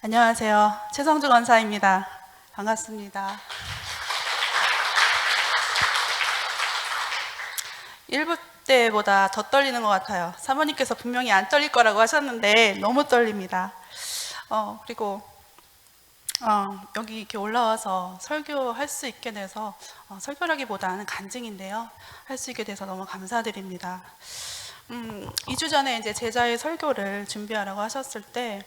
안녕하세요. 최성주 권사입니다. 반갑습니다. 1부 때보다 더 떨리는 것 같아요. 사모님께서 분명히 안 떨릴 거라고 하셨는데 너무 떨립니다. 그리고 여기 이렇게 올라와서 설교할 수 있게 돼서 설교라기보다는 간증인데요. 할 수 있게 돼서 너무 감사드립니다. 2주 전에 이제 제자의 설교를 준비하라고 하셨을 때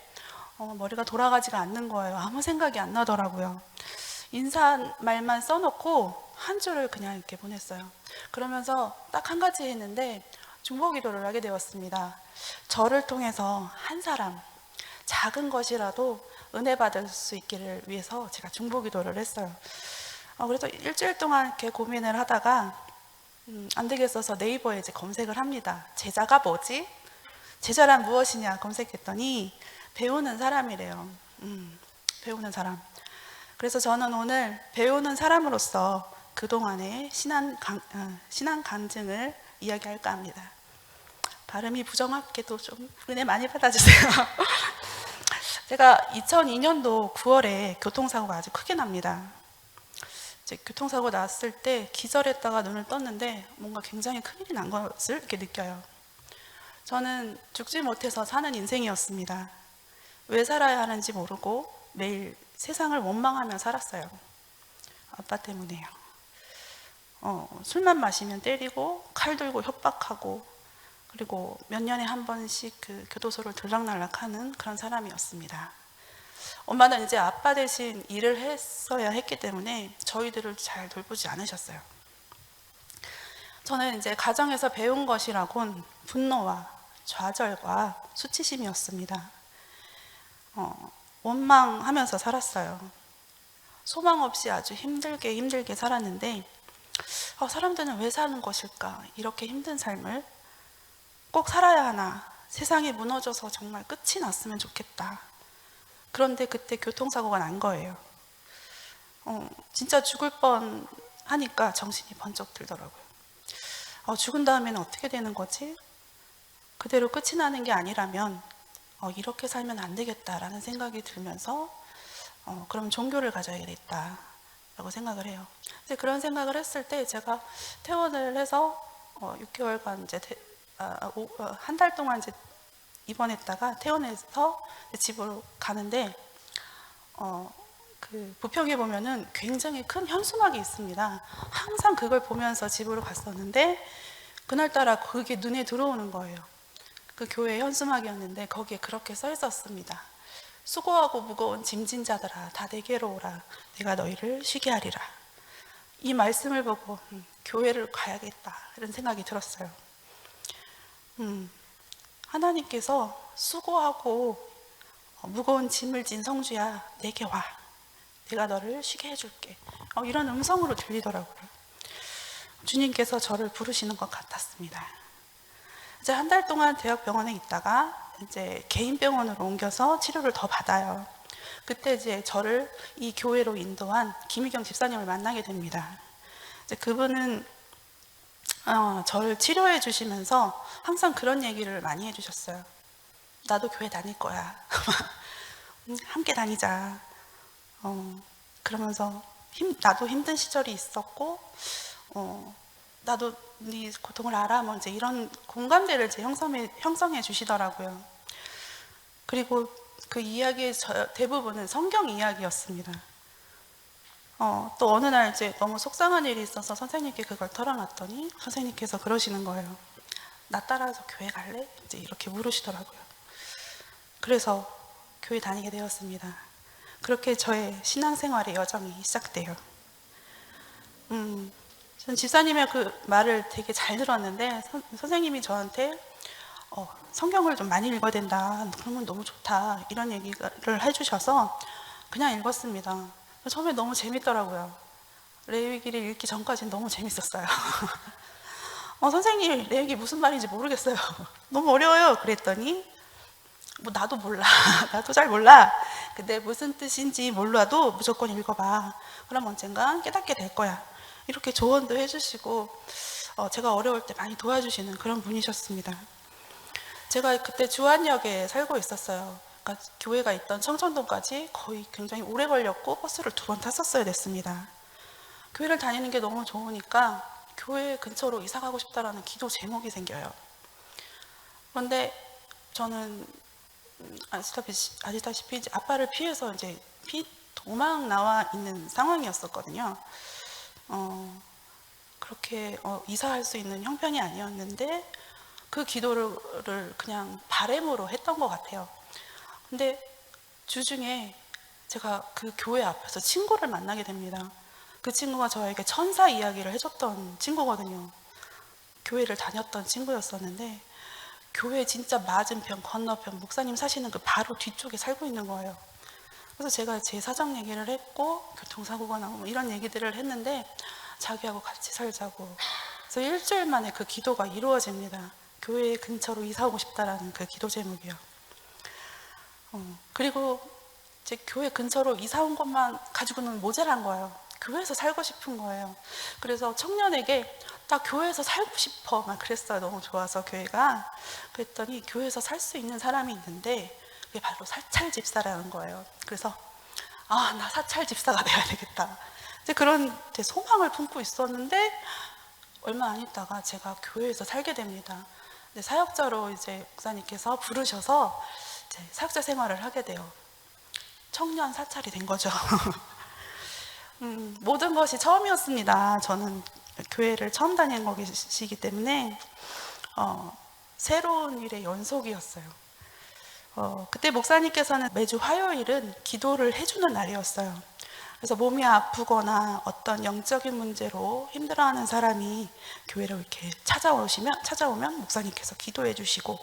머리가 돌아가지가 않는 거예요. 아무 생각이 안 나더라고요. 인사말만 써놓고 한 줄을 그냥 이렇게 보냈어요. 그러면서 딱 한 가지 했는데 중보기도를 하게 되었습니다. 저를 통해서 한 사람, 작은 것이라도 은혜 받을 수 있기를 위해서 제가 중보기도를 했어요. 그래서 일주일 동안 이렇게 고민을 하다가 안 되겠어서 네이버에 이제 검색을 합니다. 제자가 뭐지? 제자란 무엇이냐 검색했더니 배우는 사람이래요. 배우는 사람. 그래서 저는 오늘 배우는 사람으로서 그동안의 신앙 간증을 이야기할까 합니다. 발음이 부정확게도 좀 은혜 많이 받아주세요. 제가 2002년도 9월에 교통사고가 아주 크게 납니다. 이제 교통사고 났을 때 기절했다가 눈을 떴는데 뭔가 굉장히 큰일이 난 것을 이렇게 느껴요. 저는 죽지 못해서 사는 인생이었습니다. 왜 살아야 하는지 모르고 매일 세상을 원망하며 살았어요. 아빠 때문에요. 술만 마시면 때리고 칼 들고 협박하고 그리고 몇 년에 한 번씩 그 교도소를 들락날락하는 그런 사람이었습니다. 엄마는 이제 아빠 대신 일을 했어야 했기 때문에 저희들을 잘 돌보지 않으셨어요. 저는 이제 가정에서 배운 것이라곤 분노와 좌절과 수치심이었습니다. 원망하면서 살았어요. 소망 없이 아주 힘들게 살았는데 사람들은 왜 사는 것일까? 이렇게 힘든 삶을 꼭 살아야 하나? 세상이 무너져서 정말 끝이 났으면 좋겠다. 그런데 그때 교통사고가 난 거예요. 진짜 죽을 뻔 하니까 정신이 번쩍 들더라고요. 죽은 다음에는 어떻게 되는 거지? 그대로 끝이 나는 게 아니라면 이렇게 살면 안 되겠다라는 생각이 들면서 그럼 종교를 가져야겠다라고 생각을 해요. 근데 그런 생각을 했을 때 제가 퇴원을 해서 6개월간 이제 한 달 동안 이제 입원했다가 퇴원해서 집으로 가는데 그 부평에 보면은 굉장히 큰 현수막이 있습니다. 항상 그걸 보면서 집으로 갔었는데 그날따라 그게 눈에 들어오는 거예요. 그 교회 현수막이었는데 거기에 그렇게 써 있었습니다. 수고하고 무거운 짐진 자들아 다 내게로 오라 내가 너희를 쉬게 하리라. 이 말씀을 보고 교회를 가야겠다 이런 생각이 들었어요. 하나님께서 수고하고 무거운 짐을 진 성주야 내게 와 내가 너를 쉬게 해줄게 이런 음성으로 들리더라고요. 주님께서 저를 부르시는 것 같았습니다. 이제 한 달 동안 대학병원에 있다가 이제 개인 병원으로 옮겨서 치료를 더 받아요. 그때 이제 저를 이 교회로 인도한 김희경 집사님을 만나게 됩니다. 이제 그분은 저를 치료해 주시면서 항상 그런 얘기를 많이 해주셨어요. 나도 교회 다닐 거야. 함께 다니자. 그러면서 나도 힘든 시절이 있었고 나도 네 고통을 알아. 뭐 이제 이런 공감대를 이제 형성해 주시더라고요. 그리고 그 이야기의 대부분은 성경 이야기였습니다. 또 어느 날 이제 너무 속상한 일이 있어서 선생님께 그걸 털어놨더니 선생님께서 그러시는 거예요. 나 따라서 교회 갈래? 이제 이렇게 물으시더라고요. 그래서 교회 다니게 되었습니다. 그렇게 저의 신앙생활의 여정이 시작돼요. 전 집사님의 그 말을 되게 잘 들었는데 선생님이 저한테 성경을 좀 많이 읽어야 된다. 그러면 너무 좋다. 이런 얘기를 해주셔서 그냥 읽었습니다. 처음에 너무 재밌더라고요. 레위기를 읽기 전까지는 너무 재밌었어요. 선생님 레위기 무슨 말인지 모르겠어요. 너무 어려워요. 그랬더니 뭐 나도 몰라. 나도 잘 몰라. 근데 무슨 뜻인지 몰라도 무조건 읽어봐. 그럼 언젠가 깨닫게 될 거야. 이렇게 조언도 해주시고 제가 어려울 때 많이 도와주시는 그런 분이셨습니다. 제가 그때 주안역에 살고 있었어요. 교회가 있던 청천동까지 거의 굉장히 오래 걸렸고 버스를 2번 탔었어야 됐습니다. 교회를 다니는 게 너무 좋으니까 교회 근처로 이사 가고 싶다라는 기도 제목이 생겨요. 그런데 저는 아시다시피 이제 아빠를 피해서 이제 도망 나와 있는 상황이었었거든요. 그렇게 이사할 수 있는 형편이 아니었는데 그 기도를 그냥 바램으로 했던 것 같아요. 근데 주중에 제가 그 교회 앞에서 친구를 만나게 됩니다. 그 친구가 저에게 천사 이야기를 해줬던 친구거든요. 교회를 다녔던 친구였었는데 교회 진짜 맞은편 건너편 목사님 사시는 그 바로 뒤쪽에 살고 있는 거예요. 그래서 제가 제 사정 얘기를 했고 교통사고가 나고 뭐 이런 얘기들을 했는데 자기하고 같이 살자고. 그래서 일주일 만에 그 기도가 이루어집니다. 교회 근처로 이사 오고 싶다라는 그 기도 제목이요. 그리고 제 교회 근처로 이사 온 것만 가지고는 모자란 거예요. 교회에서 살고 싶은 거예요. 그래서 청년에게 나 교회에서 살고 싶어 막 그랬어요. 너무 좋아서 교회가. 그랬더니 교회에서 살 수 있는 사람이 있는데 그게 바로 사찰 집사라는 거예요. 그래서 나 사찰 집사가 돼야 되겠다. 이제 그런 소망을 품고 있었는데 얼마 안 있다가 제가 교회에서 살게 됩니다. 근데 사역자로 이제 목사님께서 부르셔서 이제 사역자 생활을 하게 돼요. 청년 사찰이 된 거죠. 모든 것이 처음이었습니다. 저는 교회를 처음 다니는 것이기 때문에 새로운 일의 연속이었어요. 그때 목사님께서는 매주 화요일은 기도를 해주는 날이었어요. 그래서 몸이 아프거나 어떤 영적인 문제로 힘들어하는 사람이 교회를 이렇게 찾아오면 목사님께서 기도해 주시고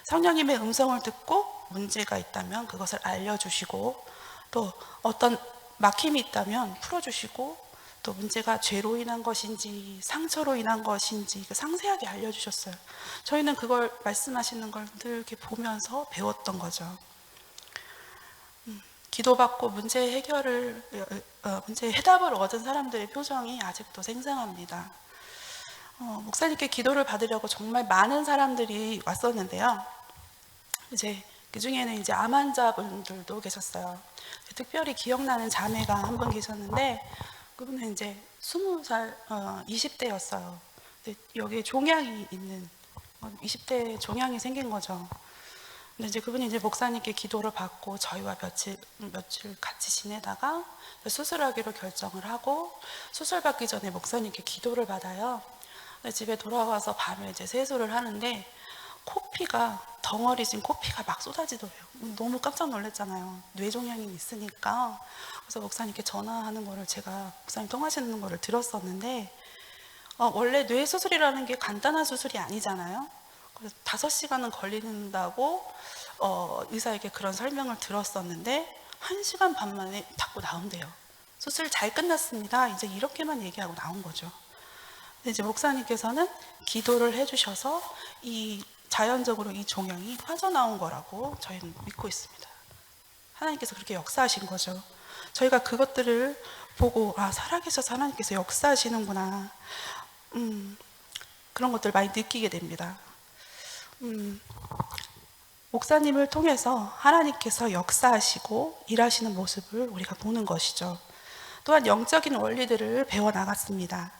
성령님의 음성을 듣고 문제가 있다면 그것을 알려주시고 또 어떤 막힘이 있다면 풀어주시고 또 문제가 죄로 인한 것인지 상처로 인한 것인지 상세하게 알려주셨어요. 저희는 그걸 말씀하시는 걸 늘 이렇게 보면서 배웠던 거죠. 기도받고 문제 해답을 얻은 사람들의 표정이 아직도 생생합니다. 목사님께 기도를 받으려고 정말 많은 사람들이 왔었는데요. 이제 그 중에는 이제 암 환자분들도 계셨어요. 특별히 기억나는 자매가 한 분 계셨는데 그분은 이제 20살 20대였어요. 여기에 종양이 있는 20대 종양이 생긴 거죠. 근데 이제 그분이 이제 목사님께 기도를 받고 저희와 며칠 같이 지내다가 수술하기로 결정을 하고 수술 받기 전에 목사님께 기도를 받아요. 집에 돌아와서 밤에 이제 세수를 하는데 덩어리진 코피가 막 쏟아지더래요. 너무 깜짝 놀랐잖아요. 뇌종양이 있으니까. 그래서 목사님께 전화하는 거를 제가 목사님 통화하시는 거를 들었었는데 원래 뇌 수술이라는 게 간단한 수술이 아니잖아요. 그래서 5시간은 걸린다고 의사에게 그런 설명을 들었었는데 1시간 반 만에 닫고 나온대요. 수술 잘 끝났습니다. 이제 이렇게만 얘기하고 나온 거죠. 근데 이제 목사님께서는 기도를 해주셔서 자연적으로 이 종양이 빠져나온 거라고 저희는 믿고 있습니다. 하나님께서 그렇게 역사하신 거죠. 저희가 그것들을 보고 살아계셔서 하나님께서 역사하시는구나, 그런 것들을 많이 느끼게 됩니다. 목사님을 통해서 하나님께서 역사하시고 일하시는 모습을 우리가 보는 것이죠. 또한 영적인 원리들을 배워나갔습니다.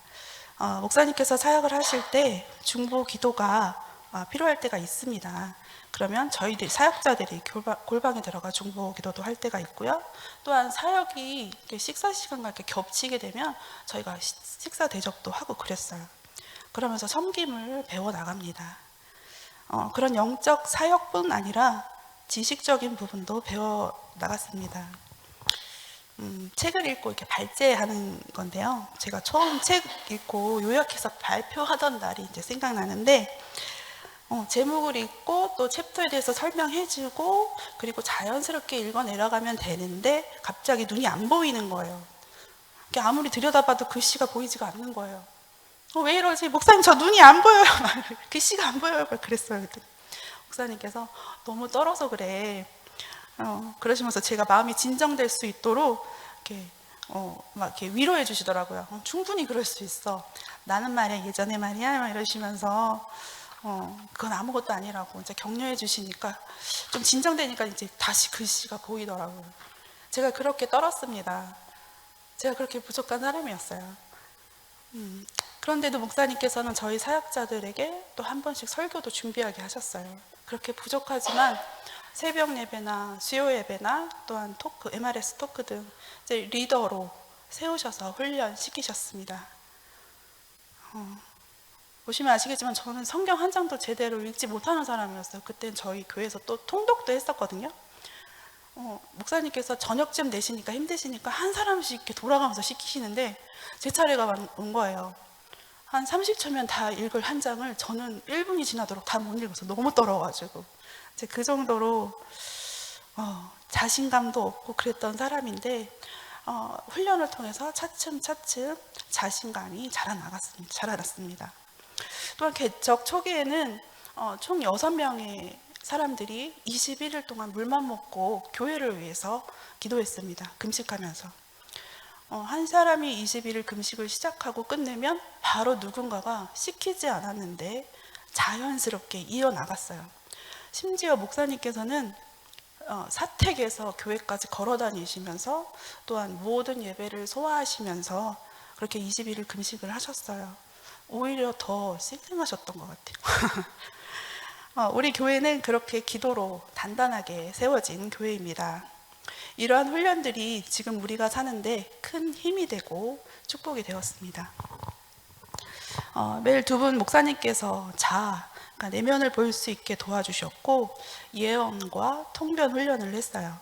목사님께서 사역을 하실 때 중보 기도가 필요할 때가 있습니다. 그러면 저희들 사역자들이 골방에 들어가 중보 기도도 할 때가 있고요. 또한 사역이 식사 시간과 이렇게 겹치게 되면 저희가 식사 대접도 하고 그랬어요. 그러면서 섬김을 배워 나갑니다. 그런 영적 사역뿐 아니라 지식적인 부분도 배워 나갔습니다. 책을 읽고 이렇게 발제하는 건데요. 제가 처음 책 읽고 요약해서 발표하던 날이 이제 생각나는데, 제목을 읽고 또 챕터에 대해서 설명해주고 그리고 자연스럽게 읽어 내려가면 되는데 갑자기 눈이 안 보이는 거예요. 아무리 들여다봐도 글씨가 보이지가 않는 거예요. 왜 이러지? 목사님 저 눈이 안 보여요. 글씨가 안 보여요. 그랬어요. 목사님께서 너무 떨어서 그래. 그러시면서 제가 마음이 진정될 수 있도록 이렇게 위로해 주시더라고요. 충분히 그럴 수 있어. 나는 말이야 예전에 말이야 이러시면서 그건 아무것도 아니라고 이제 격려해 주시니까 좀 진정되니까 이제 다시 글씨가 보이더라고요. 제가 그렇게 떨었습니다. 제가 그렇게 부족한 사람이었어요. 그런데도 목사님께서는 저희 사역자들에게 또 한 번씩 설교도 준비하게 하셨어요. 그렇게 부족하지만 새벽 예배나 수요 예배나 또한 토크, MRS 토크 등 이제 리더로 세우셔서 훈련시키셨습니다. 보시면 아시겠지만 저는 성경 한 장도 제대로 읽지 못하는 사람이었어요. 그땐 저희 교회에서 또 통독도 했었거든요. 목사님께서 저녁쯤 내시니까 힘드시니까 한 사람씩 이렇게 돌아가면서 시키시는데 제 차례가 온 거예요. 한 30초면 다 읽을 한 장을 저는 1분이 지나도록 다 못 읽어서 너무 떨어가지고 이제 그 정도로 자신감도 없고 그랬던 사람인데 훈련을 통해서 차츰차츰 자신감이 자라났습니다. 또한 개척 초기에는 총 6명의 사람들이 21일 동안 물만 먹고 교회를 위해서 기도했습니다. 금식하면서. 한 사람이 21일 금식을 시작하고 끝내면 바로 누군가가 시키지 않았는데 자연스럽게 이어나갔어요. 심지어 목사님께서는 사택에서 교회까지 걸어 다니시면서 또한 모든 예배를 소화하시면서 그렇게 21일 금식을 하셨어요. 오히려 더 쌩쌩하셨던 것 같아요. 우리 교회는 그렇게 기도로 단단하게 세워진 교회입니다. 이러한 훈련들이 지금 우리가 사는데 큰 힘이 되고 축복이 되었습니다. 매일 두 분 목사님께서 그러니까 내면을 볼 수 있게 도와주셨고 예언과 통변 훈련을 했어요.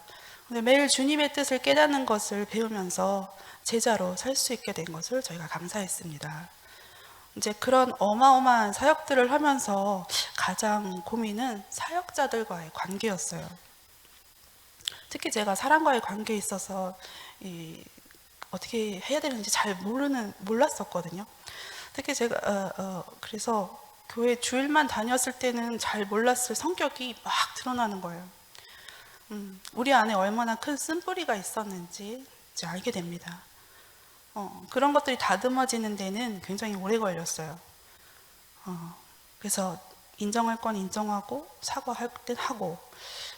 근데 매일 주님의 뜻을 깨닫는 것을 배우면서 제자로 살 수 있게 된 것을 저희가 감사했습니다. 이제 그런 어마어마한 사역들을 하면서 가장 고민은 사역자들과의 관계였어요. 특히 제가 사람과의 관계에 있어서 어떻게 해야 되는지 잘 몰랐었거든요. 특히 제가 그래서 교회 주일만 다녔을 때는 잘 몰랐을 성격이 막 드러나는 거예요. 우리 안에 얼마나 큰 쓴뿌리가 있었는지 이제 알게 됩니다. 그런 것들이 다듬어지는 데는 굉장히 오래 걸렸어요. 그래서 인정할 건 인정하고 사과할 땐 하고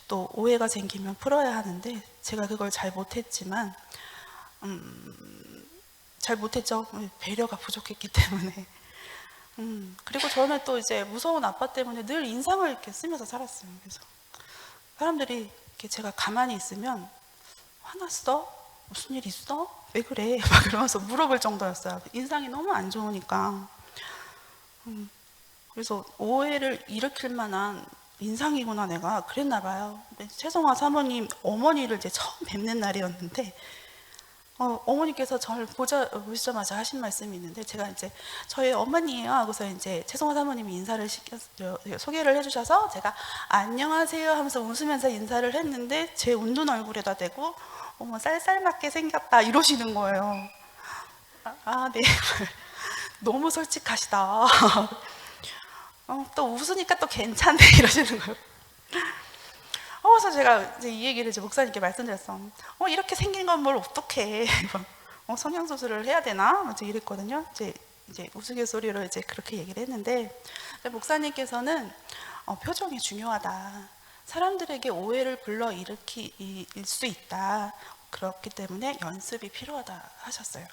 또 오해가 생기면 풀어야 하는데 제가 그걸 잘 못했지만 잘 못했죠. 배려가 부족했기 때문에. 그리고 저는 또 이제 무서운 아빠 때문에 늘 인상을 이렇게 쓰면서 살았어요. 그래서 사람들이 이렇게 제가 가만히 있으면 화났어? 무슨 일 있어? 왜 그래? 막 그러면서 물어볼 정도였어요. 인상이 너무 안 좋으니까. 그래서 오해를 일으킬 만한 인상이구나 내가 그랬나 봐요. 최성화 사모님 어머니를 이제 처음 뵙는 날이었는데 어머니께서 저를 보시자마자 하신 말씀이 있는데 제가 이제 저희 어머니예요 하고서 이제 최성화 사모님이 인사를 소개를 해주셔서 제가 안녕하세요 하면서 웃으면서 인사를 했는데 제 웃는 얼굴에다 대고 어머 쌀쌀맞게 생겼다 이러시는 거예요. 네. 너무 솔직하시다. 또 웃으니까 또 괜찮네 이러시는 거예요. 그래서 제가 이제 이 얘기를 이제 목사님께 말씀드렸어. 이렇게 생긴 건 뭘 어떡해. 성형수술을 해야 되나? 이제 이랬거든요. 이제 우스갯소리로 이제 그렇게 얘기를 했는데, 목사님께서는 표정이 중요하다. 사람들에게 오해를 불러일으킬 수 있다. 그렇기 때문에 연습이 필요하다 하셨어요.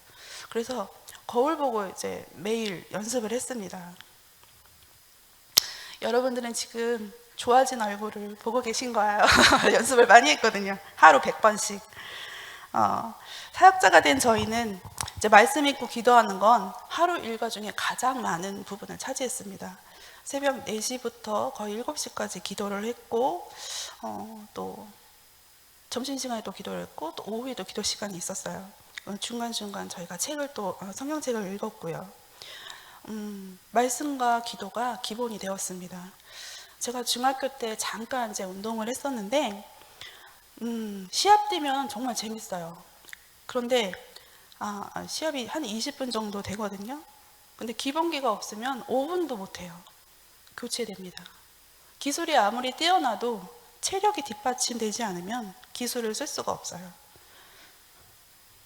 그래서 거울 보고 이제 매일 연습을 했습니다. 여러분들은 지금 좋아진 얼굴을 보고 계신 거예요. 연습을 많이 했거든요. 하루 100번씩. 사역자가 된 저희는 이제 말씀 읽고 기도하는 건 하루 일과 중에 가장 많은 부분을 차지했습니다. 새벽 4시부터 거의 7시까지 기도를 했고 또 점심시간에 또 기도를 했고 또 오후에도 기도 시간이 있었어요. 중간중간 저희가 책을 또 성경책을 읽었고요. 말씀과 기도가 기본이 되었습니다. 제가 중학교 때 잠깐 이제 운동을 했었는데 시합 뛰면 정말 재밌어요. 그런데 시합이 한 20분 정도 되거든요. 근데 기본기가 없으면 5분도 못해요. 교체됩니다. 기술이 아무리 뛰어나도 체력이 뒷받침되지 않으면 기술을 쓸 수가 없어요.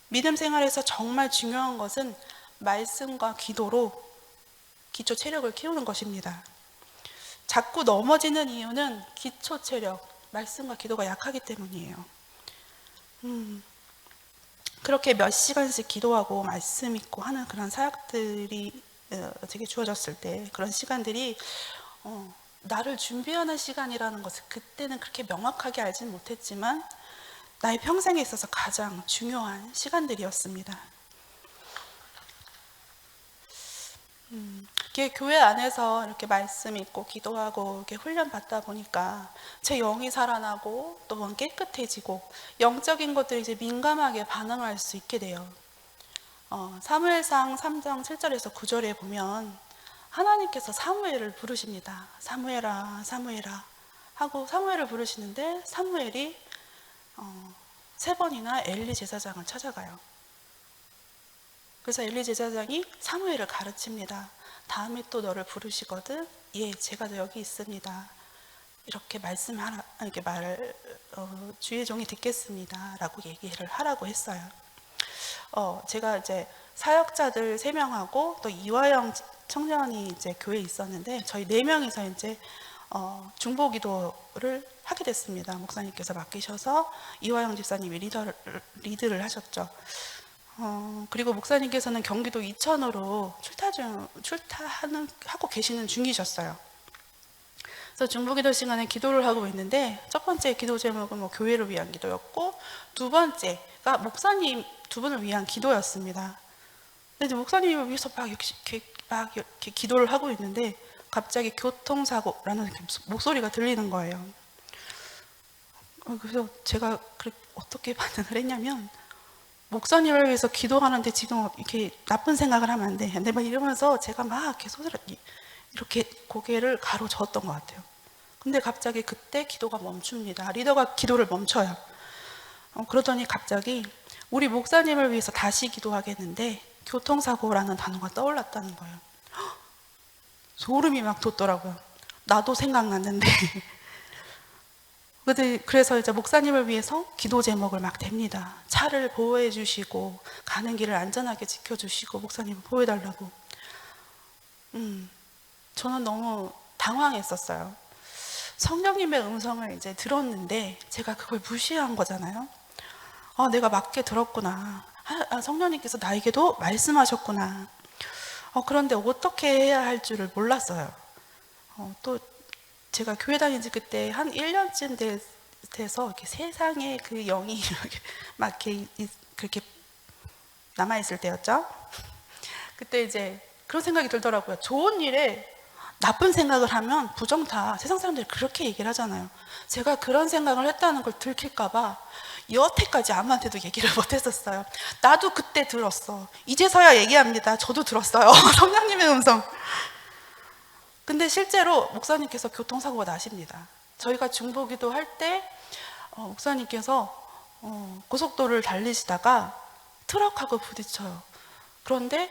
믿음 생활에서 정말 중요한 것은 말씀과 기도로 기초 체력을 키우는 것입니다. 자꾸 넘어지는 이유는 기초 체력, 말씀과 기도가 약하기 때문이에요. 그렇게 몇 시간씩 기도하고 말씀 있고 하는 그런 사역들이 제게 주어졌을 때, 그런 시간들이 나를 준비하는 시간이라는 것을 그때는 그렇게 명확하게 알지는 못했지만 나의 평생에 있어서 가장 중요한 시간들이었습니다. 이렇게 교회 안에서 이렇게 말씀 있고 기도하고 이렇게 훈련 받다 보니까 제 영이 살아나고 또 깨끗해지고 영적인 것들이 이제 민감하게 반응할 수 있게 돼요. 사무엘상 3장 7절에서 9절에 보면 하나님께서 사무엘을 부르십니다. 사무엘아, 사무엘아 하고 사무엘을 부르시는데 사무엘이 3번이나 엘리 제사장을 찾아가요. 그래서 엘리 제사장이 사무엘을 가르칩니다. 다음에 또 너를 부르시거든. 예, 제가 여기 있습니다. 이렇게 말씀하라, 이렇게 말을 주의 종이 듣겠습니다라고 얘기를 하라고 했어요. 제가 이제 사역자들 3명하고 또 이화영 청년이 이제 교회에 있었는데 저희 4명이서 이제 중보기도를 하게 됐습니다. 목사님께서 맡기셔서 이화영 집사님이 리드를 하셨죠. 그리고 목사님께서는 경기도 이천으로 출타하고 계시는 중이셨어요. 그래서 중보기도 시간에 기도를 하고 있는데 첫 번째 기도 제목은 뭐 교회를 위한 기도였고 두 번째가 목사님 2분을 위한 기도였습니다. 근데 목사님을 위해서 막 이렇게 기도를 하고 있는데 갑자기 교통사고라는 목소리가 들리는 거예요. 그래서 제가 어떻게 반응을 했냐면 목사님을 위해서 기도하는데 지금 이렇게 나쁜 생각을 하면 안 돼. 근데 막 이러면서 제가 막 계속 이렇게 고개를 가로저었던 것 같아요. 근데 갑자기 그때 기도가 멈춥니다. 리더가 기도를 멈춰요. 그러더니 갑자기 우리 목사님을 위해서 다시 기도하겠는데 교통사고라는 단어가 떠올랐다는 거예요. 소름이 막 돋더라고요. 나도 생각났는데. 그래서 이제 목사님을 위해서 기도 제목을 막 댑니다. 차를 보호해 주시고 가는 길을 안전하게 지켜주시고 목사님을 보호해달라고. 저는 너무 당황했었어요. 성령님의 음성을 이제 들었는데 제가 그걸 무시한 거잖아요. 내가 맞게 들었구나. 성령님께서 나에게도 말씀하셨구나. 그런데 어떻게 해야 할 줄을 몰랐어요. 또 제가 교회 다닌 지 그때 한 1년쯤 돼서 이렇게 세상에 그 영이 이렇게 막 그렇게 남아있을 때였죠. 그때 이제 그런 생각이 들더라고요. 좋은 일에 나쁜 생각을 하면 부정타, 세상 사람들이 그렇게 얘기를 하잖아요. 제가 그런 생각을 했다는 걸 들킬까봐 여태까지 아무한테도 얘기를 못했었어요. 나도 그때 들었어. 이제서야 얘기합니다. 저도 들었어요. 성령님의 음성. 근데 실제로 목사님께서 교통사고가 나십니다. 저희가 중보기도 할 때 목사님께서 고속도로를 달리시다가 트럭하고 부딪혀요. 그런데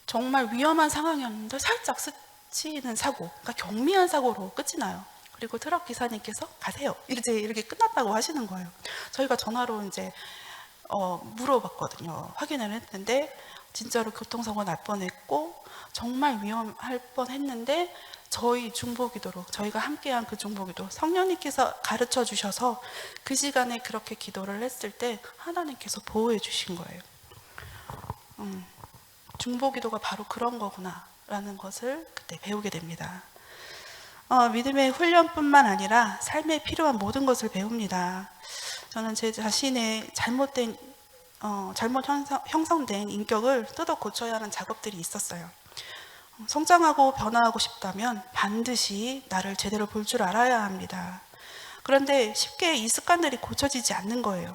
정말 위험한 상황이었는데 살짝 스치는 사고, 그러니까 경미한 사고로 끝이 나요. 그리고 트럭 기사님께서 가세요. 이렇게 끝났다고 하시는 거예요. 저희가 전화로 이제 물어봤거든요. 확인을 했는데 진짜로 교통사고 날 뻔했고 정말 위험할 뻔했는데 저희 중보기도로 저희가 함께한 그 중보기도 성령님께서 가르쳐 주셔서 그 시간에 그렇게 기도를 했을 때 하나님께서 보호해 주신 거예요. 중보기도가 바로 그런 거구나 라는 것을 그때 배우게 됩니다. 믿음의 훈련뿐만 아니라 삶에 필요한 모든 것을 배웁니다. 저는 제 자신의 잘못 형성된 인격을 뜯어 고쳐야 하는 작업들이 있었어요. 성장하고 변화하고 싶다면 반드시 나를 제대로 볼 줄 알아야 합니다. 그런데 쉽게 이 습관들이 고쳐지지 않는 거예요.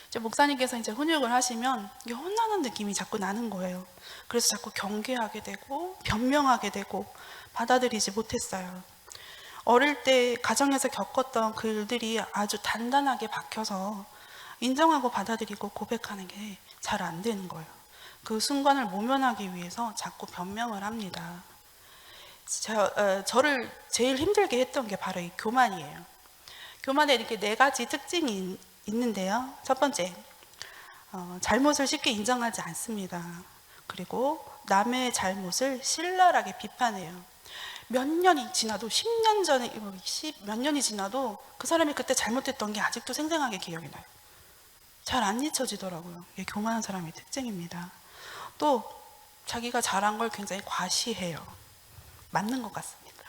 이제 목사님께서 이제 훈육을 하시면 이게 혼나는 느낌이 자꾸 나는 거예요. 그래서 자꾸 경계하게 되고 변명하게 되고 받아들이지 못했어요. 어릴 때 가정에서 겪었던 그 일들이 아주 단단하게 박혀서 인정하고 받아들이고 고백하는 게 잘 안 되는 거예요. 그 순간을 모면하기 위해서 자꾸 변명을 합니다. 저를 제일 힘들게 했던 게 바로 이 교만이에요. 교만에 이렇게 4가지 특징이 있는데요. 첫 번째, 잘못을 쉽게 인정하지 않습니다. 그리고 남의 잘못을 신랄하게 비판해요. 몇 년이 지나도 10년 전에 몇 년이 지나도 그 사람이 그때 잘못했던 게 아직도 생생하게 기억이 나요. 잘 안 잊혀지더라고요. 이게 교만한 사람의 특징입니다. 또 자기가 잘한 걸 굉장히 과시해요. 맞는 것 같습니다.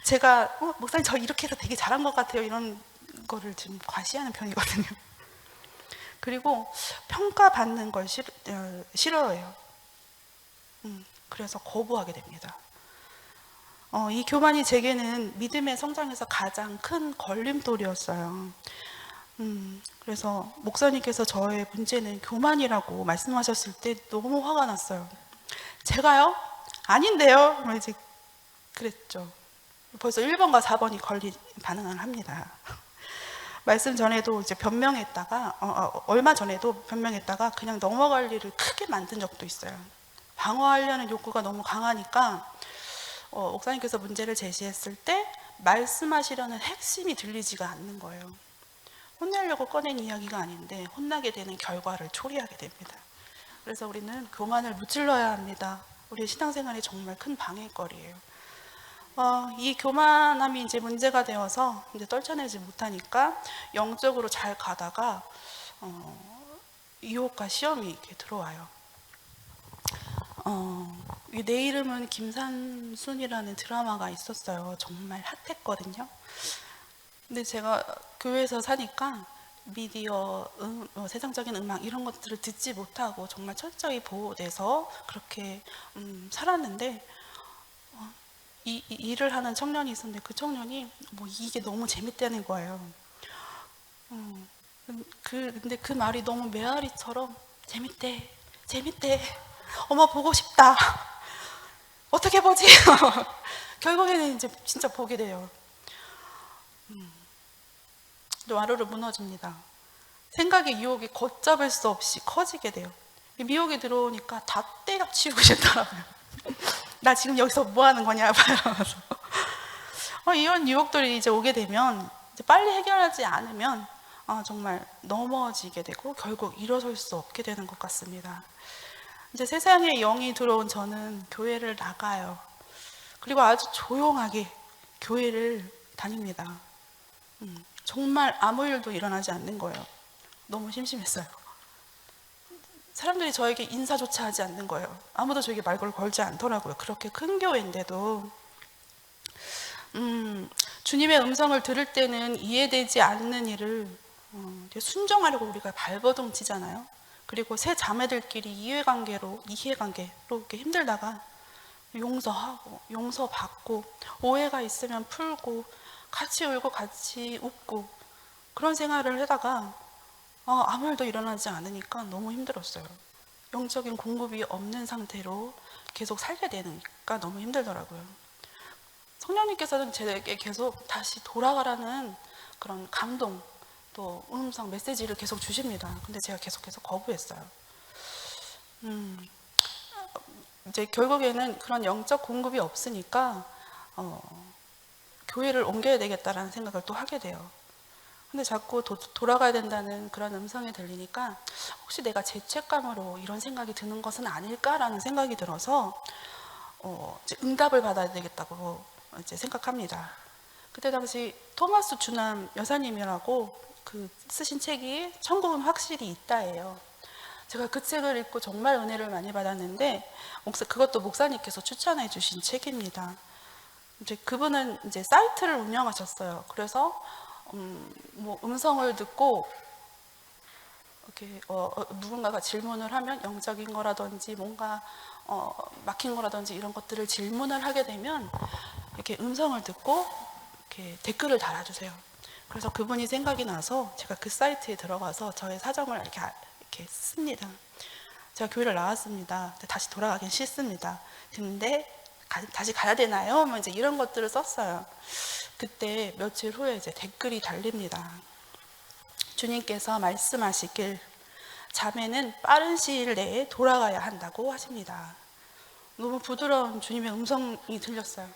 제가 목사님 저 이렇게 해서 되게 잘한 것 같아요. 이런 거를 지금 과시하는 편이거든요. 그리고 평가받는 걸 싫어해요. 그래서 거부하게 됩니다. 이 교만이 제게는 믿음의 성장에서 가장 큰 걸림돌이었어요. 그래서 목사님께서 저의 문제는 교만이라고 말씀하셨을 때 너무 화가 났어요. 제가요? 아닌데요? 이제 그랬죠. 벌써 1번과 4번이 반응을 합니다. 말씀 전에도 이제 변명했다가 얼마 전에도 변명했다가 그냥 넘어갈 일을 크게 만든 적도 있어요. 방어하려는 욕구가 너무 강하니까 목사님께서 문제를 제시했을 때 말씀하시려는 핵심이 들리지가 않는 거예요. 혼내려고 꺼낸 이야기가 아닌데 혼나게 되는 결과를 초래하게 됩니다. 그래서 우리는 교만을 무찔러야 합니다. 우리 신앙생활이 정말 큰 방해거리예요. 이 교만함이 이제 문제가 되어서 이제 떨쳐내지 못하니까 영적으로 잘 가다가 유혹과 시험이 이렇게 들어와요. 내 이름은 김삼순이라는 드라마가 있었어요. 정말 핫했거든요. 근데 제가 교회에서 사니까 미디어, 세상적인 음악 이런 것들을 듣지 못하고 정말 철저히 보호돼서 그렇게 살았는데 이 일을 하는 청년이 있었는데 그 청년이 뭐 이게 너무 재밌다는 거예요. 근데 그 말이 너무 메아리처럼 재밌대, 재밌대, 엄마 보고 싶다. 어떻게 보지? 결국에는 이제 진짜 보게 돼요. 와르르 무너집니다. 생각의 유혹이 걷잡을 수 없이 커지게 돼요. 미혹이 들어오니까 다 때려치우고 싶더라고요. 나 지금 여기서 뭐 하는 거냐 봐요. 이런 유혹들이 이제 오게 되면 이제 빨리 해결하지 않으면 정말 넘어지게 되고 결국 일어설 수 없게 되는 것 같습니다. 이제 세상에 영이 들어온 저는 교회를 나가요. 그리고 아주 조용하게 교회를 다닙니다. 정말 아무 일도 일어나지 않는 거예요. 너무 심심했어요. 사람들이 저에게 인사조차 하지 않는 거예요. 아무도 저에게 말을 걸지 않더라고요. 그렇게 큰 교회인데도 주님의 음성을 들을 때는 이해되지 않는 일을 순종하려고 우리가 발버둥 치잖아요. 그리고 새 자매들끼리 이해관계로 이렇게 힘들다가 용서하고 용서받고 오해가 있으면 풀고 같이 울고 같이 웃고 그런 생활을 하다가 아무 일도 일어나지 않으니까 너무 힘들었어요. 영적인 공급이 없는 상태로 계속 살게 되니까 너무 힘들더라고요. 성령님께서는 제게 계속 다시 돌아가라는 그런 감동 또 음성 메시지를 계속 주십니다. 근데 제가 계속해서 거부했어요. 이제 결국에는 그런 영적 공급이 없으니까 교회를 옮겨야 되겠다라는 생각을 또 하게 돼요. 근데 자꾸 돌아가야 된다는 그런 음성이 들리니까 혹시 내가 죄책감으로 이런 생각이 드는 것은 아닐까라는 생각이 들어서 이제 응답을 받아야 되겠다고 이제 생각합니다. 그때 당시 토마스 주남 여사님이라고 그 쓰신 책이 천국은 확실히 있다예요. 제가 그 책을 읽고 정말 은혜를 많이 받았는데 그것도 목사님께서 추천해 주신 책입니다. 이제 그분은 이제 사이트를 운영하셨어요. 그래서 뭐 음성을 듣고 이렇게 누군가가 질문을 하면 영적인 거라든지 뭔가 막힌 거라든지 이런 것들을 질문을 하게 되면 이렇게 음성을 듣고 이렇게 댓글을 달아주세요. 그래서 그분이 생각이 나서 제가 그 사이트에 들어가서 저의 사정을 이렇게 씁니다. 제가 교회를 나왔습니다. 다시 돌아가긴 싫습니다. 근데 다시 가야 되나요? 뭐 이제 이런 것들을 썼어요. 그때 며칠 후에 이제 댓글이 달립니다. 주님께서 말씀하시길 자매는 빠른 시일 내에 돌아가야 한다고 하십니다. 너무 부드러운 주님의 음성이 들렸어요.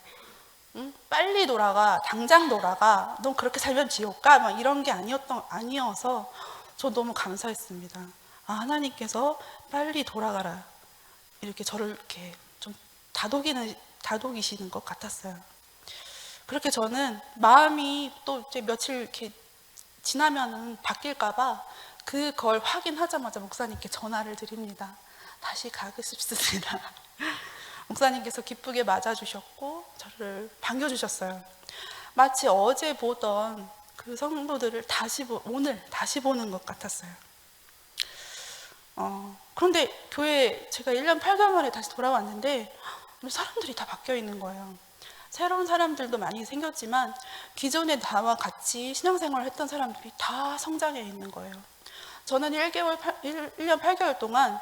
응? 빨리 돌아가, 당장 돌아가, 넌 그렇게 살면 지옥 가? 막 이런 게 아니어서 저 너무 감사했습니다. 하나님께서 빨리 돌아가라. 이렇게 저를 이렇게 좀 다독이는 다독이시는 것 같았어요. 그렇게 저는 마음이 또 이제 며칠 이렇게 지나면은 바뀔까봐 그걸 확인하자마자 목사님께 전화를 드립니다. 다시 가고 싶습니다. 목사님께서 기쁘게 맞아주셨고 저를 반겨주셨어요. 마치 어제 보던 그 성도들을 오늘 다시 보는 것 같았어요. 그런데 교회 제가 1년 8개월 만에 다시 돌아왔는데 사람들이 다 바뀌어 있는 거예요. 새로운 사람들도 많이 생겼지만 기존에 나와 같이 신앙생활을 했던 사람들이 다 성장해 있는 거예요. 저는 1년 8개월 동안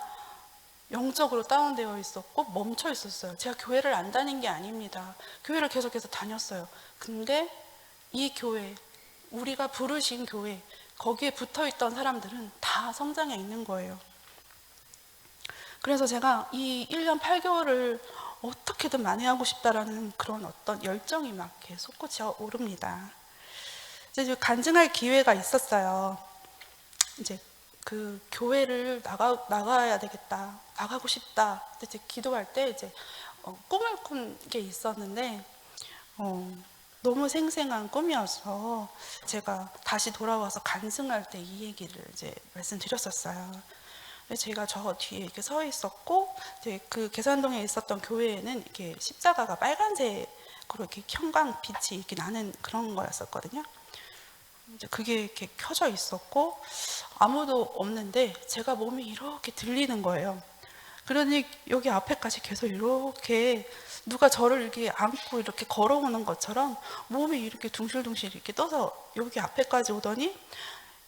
영적으로 다운되어 있었고 멈춰 있었어요. 제가 교회를 안 다닌 게 아닙니다. 교회를 계속해서 다녔어요. 근데 이 교회, 우리가 부르신 교회, 거기에 붙어 있던 사람들은 다 성장해 있는 거예요. 그래서 제가 이 1년 8개월을 어떻게든 만회하고 싶다라는 그런 어떤 열정이 막 이렇게 솟구쳐 오릅니다. 이제 간증할 기회가 있었어요. 이제 그 교회를 나가야 되겠다, 나가고 싶다. 이제 기도할 때 이제 꿈을 꾼 게 있었는데 너무 생생한 꿈이어서 제가 다시 돌아와서 간증할 때 이 얘기를 이제 말씀드렸었어요. 제가 저 뒤에 이렇게 서 있었고, 이제 그 계산동에 있었던 교회에는 이렇게 십자가가 빨간색으로 이렇게 형광빛이 이렇게 나는 그런 거였었거든요. 이제 그게 이렇게 켜져 있었고, 아무도 없는데 제가 몸이 이렇게 들리는 거예요. 그러니 여기 앞에까지 계속 이렇게 누가 저를 이렇게 안고 이렇게 걸어오는 것처럼 몸이 이렇게 둥실둥실 이렇게 떠서 여기 앞에까지 오더니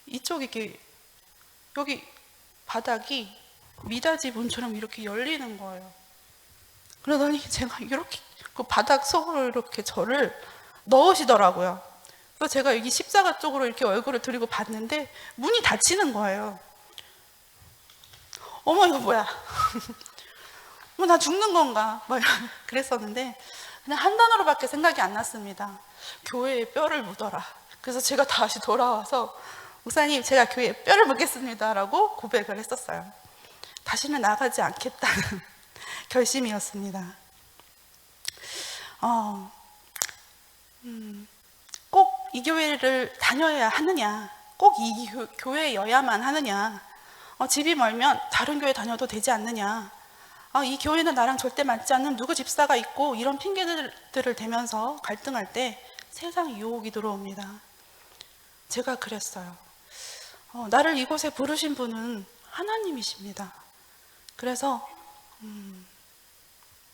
이쪽 이렇게 여기 바닥이 미닫이 문처럼 이렇게 열리는 거예요. 그러더니 제가 이렇게 그 바닥 속으로 이렇게 저를 넣으시더라고요. 그래서 제가 여기 십자가 쪽으로 이렇게 얼굴을 들이고 봤는데 문이 닫히는 거예요. 어머 이거 뭐야? 뭐 나 죽는 건가? 뭐 그랬었는데 그냥 한 단어로밖에 생각이 안 났습니다. 교회에 뼈를 묻어라. 그래서 제가 다시 돌아와서 목사님 제가 교회에 뼈를 묻겠습니다 라고 고백을 했었어요. 다시는 나가지 않겠다는 결심이었습니다. 꼭 이 교회를 다녀야 하느냐, 꼭 이 교회여야만 하느냐, 집이 멀면 다른 교회 다녀도 되지 않느냐, 이 교회는 나랑 절대 맞지 않는 누구 집사가 있고, 이런 핑계들을 대면서 갈등할 때 세상 유혹이 들어옵니다. 제가 그랬어요. 나를 이곳에 부르신 분은 하나님이십니다. 그래서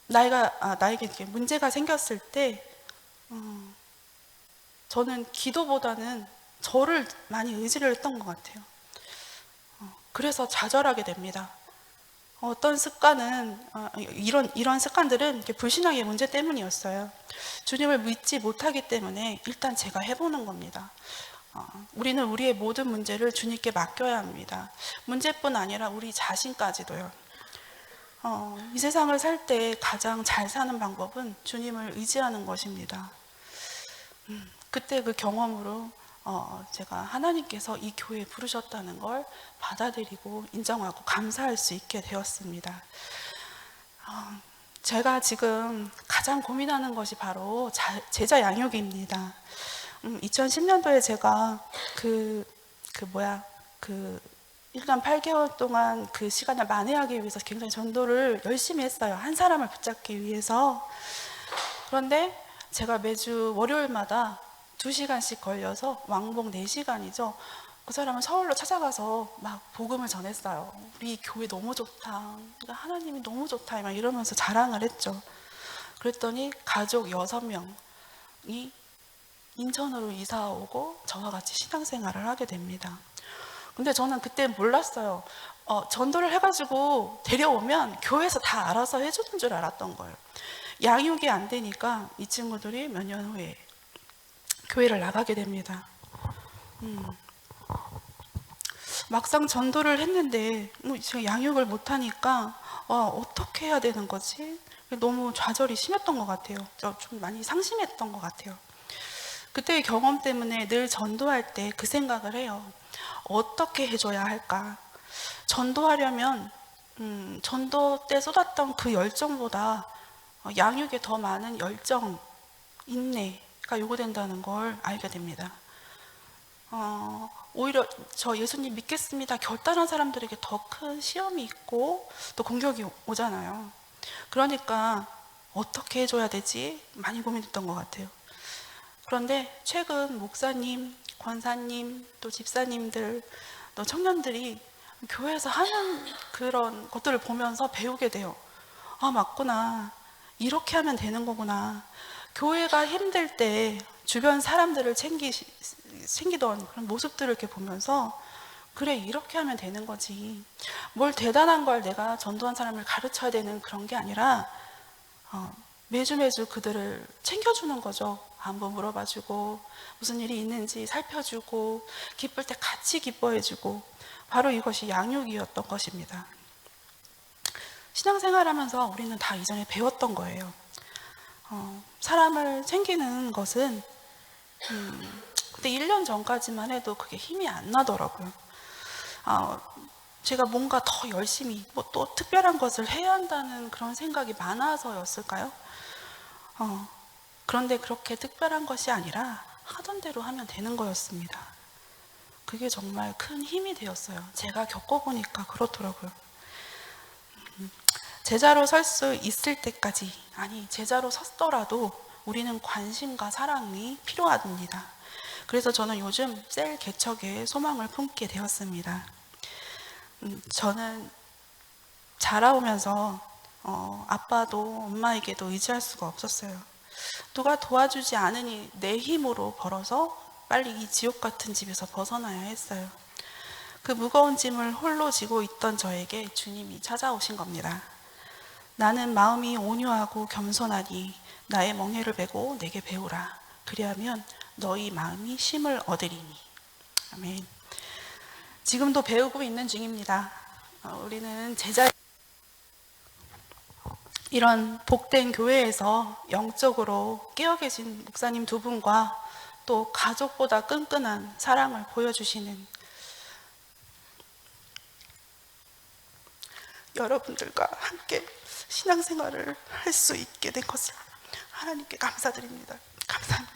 나에게 이렇게 문제가 생겼을 때 저는 기도보다는 저를 많이 의지를 했던 것 같아요. 그래서 좌절하게 됩니다. 어떤 습관은 이런 습관들은 이렇게 불신앙의 문제 때문이었어요. 주님을 믿지 못하기 때문에 일단 제가 해보는 겁니다. 우리는 우리의 모든 문제를 주님께 맡겨야 합니다. 문제뿐 아니라 우리 자신까지도요. 이 세상을 살 때 가장 잘 사는 방법은 주님을 의지하는 것입니다. 그때 그 경험으로 제가 하나님께서 이 교회에 부르셨다는 걸 받아들이고 인정하고 감사할 수 있게 되었습니다. 제가 지금 가장 고민하는 것이 바로 제자 양육입니다. 2010년도에 제가 1년 8개월 동안 그 시간을 만회하기 위해서 굉장히 전도를 열심히 했어요. 한 사람을 붙잡기 위해서. 그런데 제가 매주 월요일마다 2시간씩 걸려서 왕복 4시간이죠. 그 사람은 서울로 찾아가서 막 복음을 전했어요. 우리 교회 너무 좋다. 하나님이 너무 좋다. 막 이러면서 자랑을 했죠. 그랬더니 가족 6명이 인천으로 이사 오고 저와 같이 신앙생활을 하게 됩니다. 근데 저는 그때 몰랐어요. 전도를 해가지고 데려오면 교회에서 다 알아서 해주는 줄 알았던 거예요. 양육이 안 되니까 이 친구들이 몇 년 후에 교회를 나가게 됩니다. 막상 전도를 했는데 제가 양육을 못하니까 어떻게 해야 되는 거지? 너무 좌절이 심했던 것 같아요. 좀 많이 상심했던 것 같아요. 그때의 경험 때문에 늘 전도할 때 그 생각을 해요. 어떻게 해줘야 할까? 전도하려면 전도 때 쏟았던 그 열정보다 양육에 더 많은 열정, 인내가 요구된다는 걸 알게 됩니다. 오히려 저 예수님 믿겠습니다 결단한 사람들에게 더 큰 시험이 있고 또 공격이 오잖아요. 그러니까 어떻게 해줘야 되지? 많이 고민했던 것 같아요. 그런데 최근 목사님, 권사님, 또 집사님들, 또 청년들이 교회에서 하는 그런 것들을 보면서 배우게 돼요. 아, 맞구나. 이렇게 하면 되는 거구나. 교회가 힘들 때 주변 사람들을 챙기던 그런 모습들을 이렇게 보면서 그래, 이렇게 하면 되는 거지. 뭘 대단한 걸 내가 전도한 사람을 가르쳐야 되는 그런 게 아니라 매주 그들을 챙겨주는 거죠. 안부 물어봐주고 무슨 일이 있는지 살펴주고 기쁠 때 같이 기뻐해주고 바로 이것이 양육이었던 것입니다. 신앙생활하면서 우리는 다 이전에 배웠던 거예요. 사람을 챙기는 것은 그때 1년 전까지만 해도 그게 힘이 안 나더라고요. 제가 뭔가 더 열심히 뭐 또 특별한 것을 해야 한다는 그런 생각이 많아서였을까요? 그런데 그렇게 특별한 것이 아니라 하던 대로 하면 되는 거였습니다. 그게 정말 큰 힘이 되었어요. 제가 겪어보니까 그렇더라고요. 제자로 설 수 있을 때까지, 아니 제자로 섰더라도 우리는 관심과 사랑이 필요합니다. 그래서 저는 요즘 셀 개척에 소망을 품게 되었습니다. 저는 자라오면서 아빠도 엄마에게도 의지할 수가 없었어요. 누가 도와주지 않으니 내 힘으로 벌어서 빨리 이 지옥 같은 집에서 벗어나야 했어요. 그 무거운 짐을 홀로 지고 있던 저에게 주님이 찾아오신 겁니다. 나는 마음이 온유하고 겸손하니 나의 멍에를 메고 내게 배우라. 그리하면 너희 마음이 쉼을 얻으리니. 아멘. 지금도 배우고 있는 중입니다. 우리는 제자 이런 복된 교회에서 영적으로 깨어 계신 목사님 두 분과 또 가족보다 끈끈한 사랑을 보여주시는 여러분들과 함께 신앙생활을 할 수 있게 된 것을 하나님께 감사드립니다. 감사합니다.